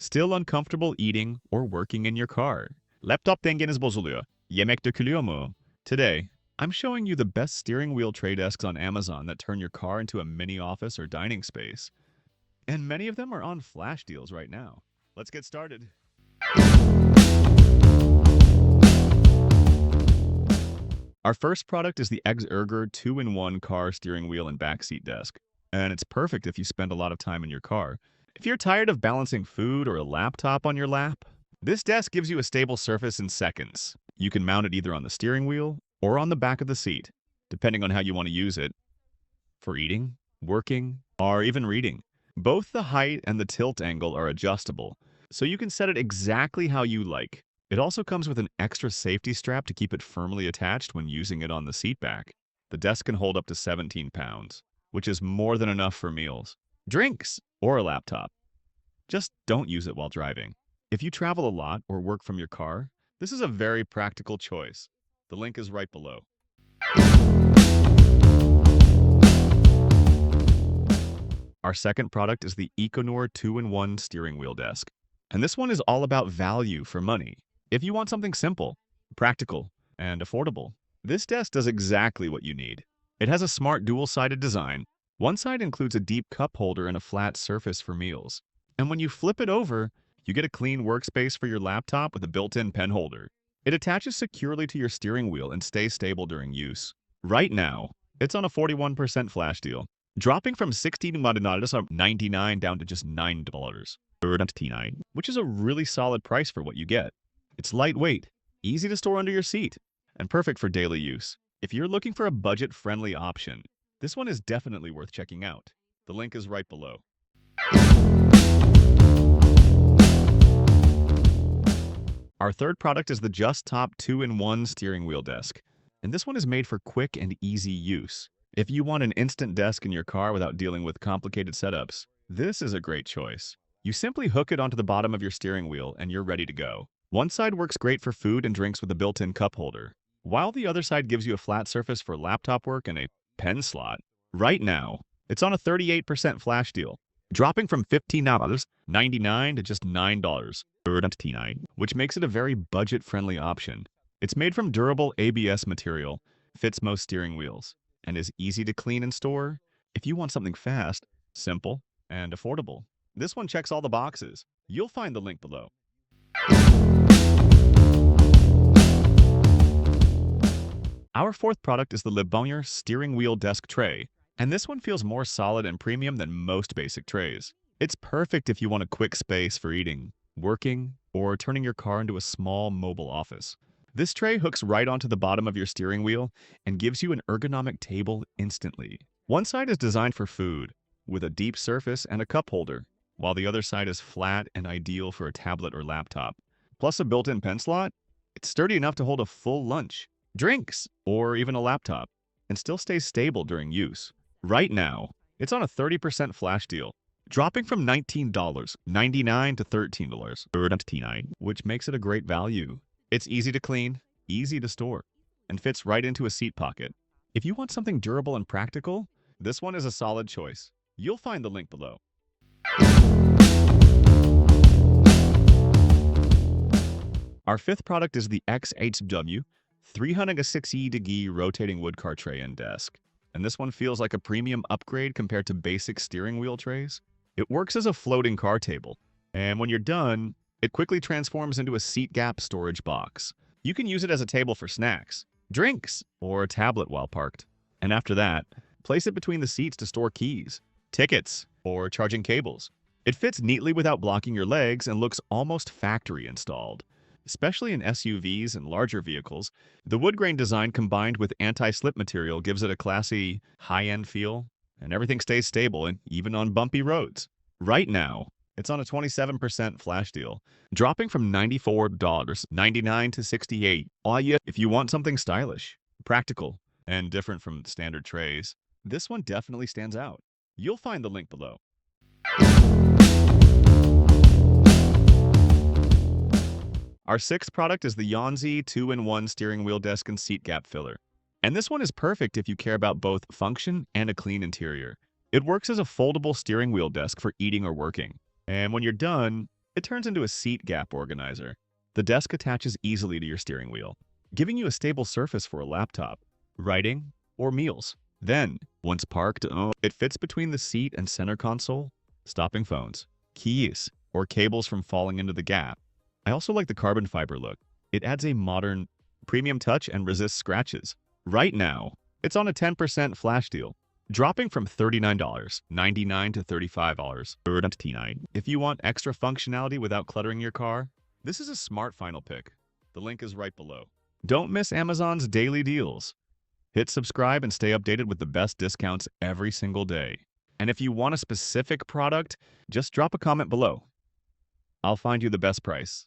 still uncomfortable eating or working in your car? Laptop dengeniz bozuluyor. Yemek dökülüyor mu? Today, I'm showing you the best steering wheel tray desks on Amazon that turn your car into a mini office or dining space. And many of them are on flash deals right now. Let's get started. Our first product is the Xergur 2-in-1 car steering wheel and backseat desk. And it's perfect if you spend a lot of time in your car. If you're tired of balancing food or a laptop on your lap, this desk gives you a stable surface in seconds. You can mount it either on the steering wheel or on the back of the seat, depending on how you want to use it. For eating, working, or even reading. Both the height and the tilt angle are adjustable, so you can set it exactly how you like. It also comes with an extra safety strap to keep it firmly attached when using it on the seat back. The desk can hold up to 17 pounds, which is more than enough for meals, drinks, or a laptop. Just don't use it while driving. If you travel a lot or work from your car, this is a very practical choice. The link is right below. Our second product is the EcoNour 2-in-1 steering wheel desk. And this one is all about value for money. If you want something simple, practical, and affordable, this desk does exactly what you need. It has a smart dual-sided design. One side includes a deep cup holder and a flat surface for meals. And when you flip it over, you get a clean workspace for your laptop with a built-in pen holder. It attaches securely to your steering wheel and stays stable during use. Right now, it's on a 41% flash deal, dropping from $16.99 down to just $9, which is a really solid price for what you get. It's lightweight, easy to store under your seat, and perfect for daily use. If you're looking for a budget-friendly option, this one is definitely worth checking out. The link is right below. Our third product is the JUSTTOP 2-in-1 steering wheel desk. And this one is made for quick and easy use. If you want an instant desk in your car without dealing with complicated setups, this is a great choice. You simply hook it onto the bottom of your steering wheel and you're ready to go. One side works great for food and drinks with a built-in cup holder, while the other side gives you a flat surface for laptop work and a pen slot. Right now, it's on a 38% flash deal, dropping from $15.99 to just $9, which makes it a very budget-friendly option. It's made from durable ABS material, fits most steering wheels, and is easy to clean and store. If you want something fast, simple, and affordable, this one checks all the boxes. You'll find the link below. Our fourth product is the Lebogner steering wheel desk tray, and this one feels more solid and premium than most basic trays. It's perfect if you want a quick space for eating, working, or turning your car into a small mobile office. This tray hooks right onto the bottom of your steering wheel and gives you an ergonomic table instantly. One side is designed for food, with a deep surface and a cup holder, while the other side is flat and ideal for a tablet or laptop. Plus a built-in pen slot, it's sturdy enough to hold a full lunch, drinks, or even a laptop, and still stays stable during use. Right now, it's on a 30% flash deal, dropping from $19.99 to $13.99, which makes it a great value. It's easy to clean, easy to store, and fits right into a seat pocket. If you want something durable and practical, this one is a solid choice. You'll find the link below. Our fifth product is the Xergur 360° rotating wood car tray and desk. And this one feels like a premium upgrade compared to basic steering wheel trays. It works as a floating car table, and when you're done, it quickly transforms into a seat gap storage box. You can use it as a table for snacks, drinks, or a tablet while parked. And after that, place it between the seats to store keys, tickets, or charging cables. It fits neatly without blocking your legs and looks almost factory installed. Especially in SUVs and larger vehicles, the wood grain design combined with anti-slip material gives it a classy, high-end feel, and everything stays stable and even on bumpy roads. Right now, it's on a 27% flash deal, dropping from $94.99 to $68. If you want something stylish, practical, and different from standard trays, this one definitely stands out. You'll find the link below. Our sixth product is the YONZEE 2-in-1 steering wheel desk and seat gap filler. And this one is perfect if you care about both function and a clean interior. It works as a foldable steering wheel desk for eating or working. And when you're done, It turns into a seat gap organizer. The desk attaches easily to your steering wheel, giving you a stable surface for a laptop, writing, or meals. Then, once parked, it fits between the seat and center console, stopping phones, keys, or cables from falling into the gap. I also like the carbon fiber look. It adds a modern, premium touch and resists scratches. Right now, it's on a 10% flash deal, dropping from $39.99 to $35.99. If you want extra functionality without cluttering your car, this is a smart final pick. The link is right below. Don't miss Amazon's daily deals. Hit subscribe and stay updated with the best discounts every single day. And if you want a specific product, just drop a comment below. I'll find you the best price.